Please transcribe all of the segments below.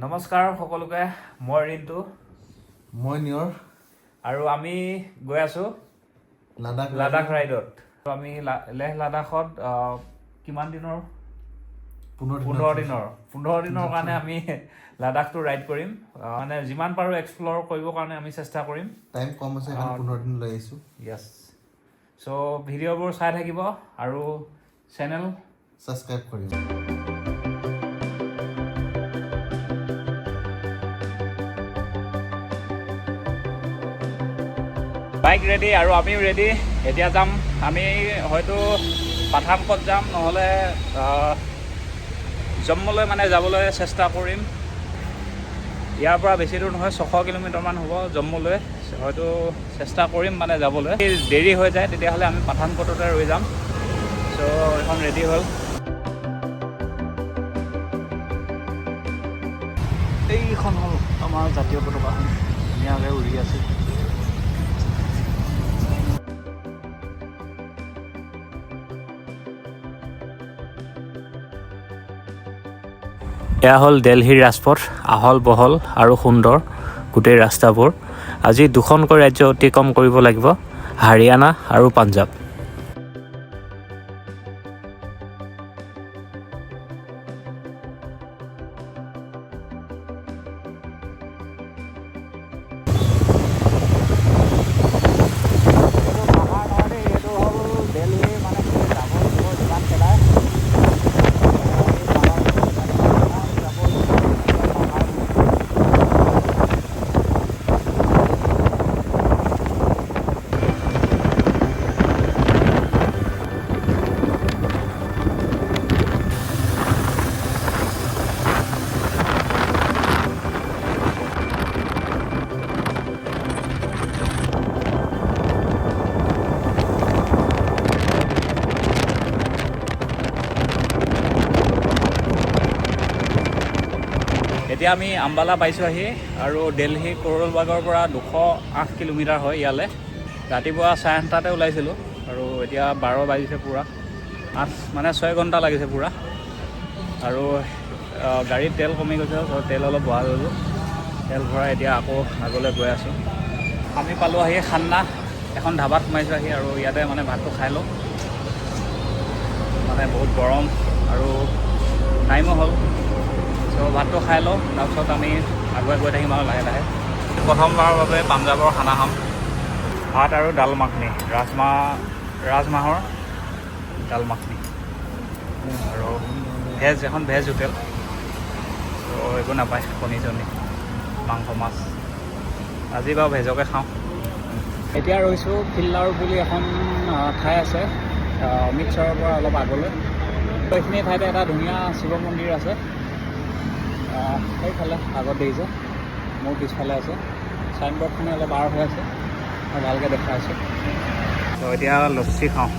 নমস্কাৰ সকলোকে মই ৰিন্তু মই নিয়ৰ আৰু আমি গৈ আছো লাডাখ ৰাইডত আমি লেহ লাডাখত কিমান দিনৰ 15 দিনৰ কাৰণে আমি লাডাখটো ৰাইড কৰিম মানে যিমান পাৰো এক্সপ্লোৰ কৰিবৰ কাৰণে আমি চেষ্টা কৰিম টাইম কম আছে কাৰণ 15 দিন লৈ আহিছো यस সো ভিডিঅ'বোৰ চাই থাকিব আৰু চেনেল সাবস্ক্ৰাইব কৰিব বাইক ৰেডি আৰু আমিও ৰেডি এতিয়া যাম আমি হয়তো পাঠানকোট যাম নহলে জম্মুলৈ মানে যাবলৈ চেষ্টা কৰিম ইয়াৰ পৰা বেছি দূৰ নহয় 600 কিলোমিটাৰ মান হ'ব জম্মুলৈ হয়তো চেষ্টা কৰিম মানে যাবলৈ দেৰি হৈ যায় তেতিয়াহ'লে আমি পাঠানকোটতে ৰৈ যাম সো এখন ৰেডি হ'ল এইখন হ'ল আমাৰ জাতীয় পতাকাখন ধুনীয়াকৈ উৰি আছে এয়া হ'ল দিল্লীৰ ৰাজপথ আহল বহল আৰু সুন্দৰ গোটেই ৰাস্তাবোৰ আজি দুখনকৈ ৰাজ্য অতিক্ৰম কৰিব লাগিব হাৰিয়ানা আৰু পাঞ্জাৱ এতিয়া আমি আম্বালা পাইছোঁ আহি আৰু দিল্লী কৰলবাগৰ পৰা 208 কিলোমিটাৰ হয় ইয়ালৈ ৰাতিপুৱা 8:30 ওলাইছিলোঁ আৰু এতিয়া 12 বাজিছে পূৰা 8 মানে 6 ঘণ্টা লাগিছে পূৰা আৰু গাড়ীত তেল কমি গৈছে তেল অলপ বঢ়াই ল'লোঁ তেল ভৰাই এতিয়া আকৌ আগলৈ গৈ আছোঁ আমি পালোঁ আহি খান্না এখন ধাবাত সোমাইছোঁ আহি আৰু ইয়াতে মানে ভাতটো খাই লওঁ মানে বহুত গৰম আৰু টাইমো হ'ল তো ভাতটো খাই লওঁ তাৰপিছত আমি আগুৱাই গৈ থাকিম আৰু লাহে লাহে প্ৰথমবাৰৰ বাবে পাঞ্জাৱৰ খানা খাম ভাত আৰু দাল মাখনি ৰাজমাহৰ দাল মাখনি আৰু এখন ভেজ হোটেল তো একো নাপায় কণী চণী মাংস মাছ আজি বাৰু ভেজকে খাওঁ এতিয়া ৰৈছোঁ ফিল্লাৰ বুলি এখন ঠাই আছে অমৃতসৰৰ পৰা অলপ আগলৈ এইখিনি ঠাইতে এটা ধুনীয়া শিৱ মন্দিৰ আছে সেইফালে আগত দেখিছে মোৰ পিছফালে আছে চাইনবোৰ্ডখনে অলপ পাৰ হৈ আছে মই ভালকৈ দেখাই আছোঁ তো এতিয়া লচ্চি খাওঁ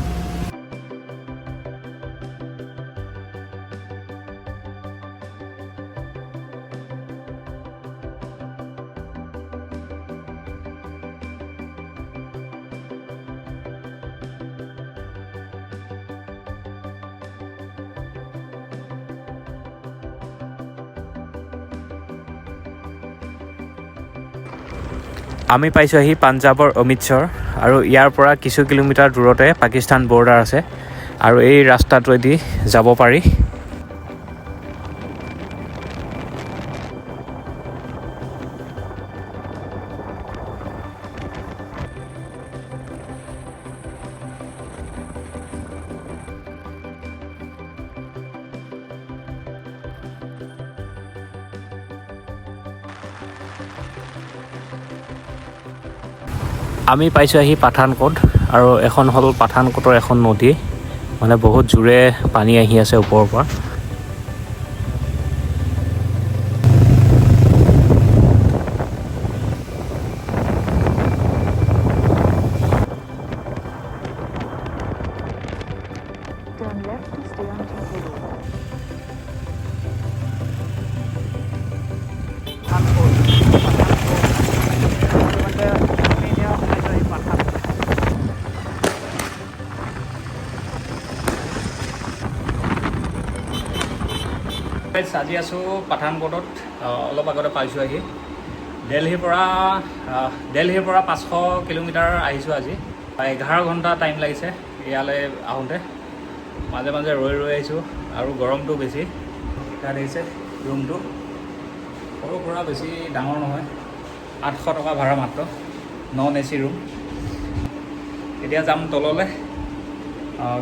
আমি পাইছোঁ আহি পাঞ্জাৱৰ অমৃতসৰ আৰু ইয়াৰ পৰা কিছু কিলোমিটাৰ দূৰতে পাকিস্তান বৰ্ডাৰ আছে আৰু এই ৰাস্তাটোৱেদি যাব পাৰি আমি পাইছোঁ আহি পাঠানকোট আৰু এখন হ'ল পাঠানকোটৰ এখন নদী মানে বহুত জোৰে পানী আহি আছে ওপৰৰ পৰা আজি আছোঁ পাঠানকোটত, অলপ আগতে পাইছোঁ আহি। দিল্লীৰ পৰা 500 কিলোমিটাৰ আহিছোঁ আজি। 11 ঘণ্টা টাইম লাগিছে ইয়ালৈ আহোঁতে। মাজে মাজে ৰৈ আহিছোঁ আৰু গৰমটো বেছি। ইয়াত আহিছে ৰুমটো, সৰু সুৰা বেছি ডাঙৰ নহয়, 800 টকা ভাড়া মাত্ৰ, নন AC ৰুম। এতিয়া যাম তললৈ,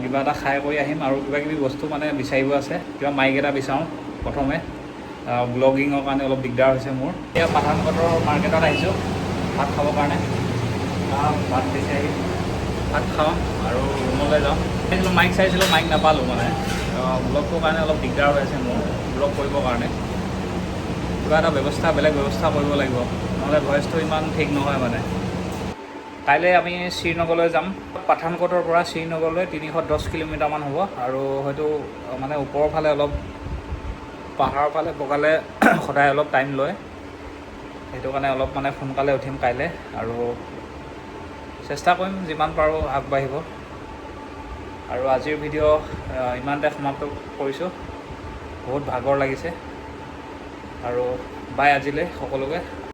কিবা এটা খাই কৰি আহিম আৰু কিবাকিবি বস্তু মানে বিচাৰিব আছে। কিবা মাইক এটা বিচাৰোঁ প্ৰথমে, ব্লগিঙৰ কাৰণে অলপ দিগদাৰ হৈছে মোৰ। এতিয়া পাঠানকোটৰ মাৰ্কেটত আহিছোঁ ভাত খাবৰ কাৰণে। ভাত দিছে আহি ভাত খাওঁ আৰু ৰুমলৈ যাওঁ। মাইক চাইছিলোঁ, মাইক নাপালোঁ মানে। ব্লগটোৰ কাৰণে অলপ দিগদাৰ হৈ আছে মোৰ, ব্লগ কৰিবৰ কাৰণে। কিবা এটা বেলেগ ব্যৱস্থা কৰিব লাগিব, নহ'লে ভইচটো ইমান ঠিক নহয় মানে। কাইলৈ আমি শ্ৰীনগৰলৈ যাম। পাঠানকোটৰ পৰা শ্ৰীনগৰলৈ 310 কিলোমিটাৰমান হ'ব আৰু হয়তো মানে ওপৰৰ ফালে অলপ পাহাৰৰ ফালে বগালে সদায় অলপ টাইম লয়। সেইটো কাৰণে অলপ মানে সোনকালে উঠিম কাইলৈ আৰু চেষ্টা কৰিম যিমান পাৰোঁ আগবাঢ়িব। আৰু আজিৰ ভিডিঅ' ইমানতে সমাপ্ত কৰিছোঁ। বহুত ভাগৰ লাগিছে আৰু বাই আজিলৈ সকলোকে।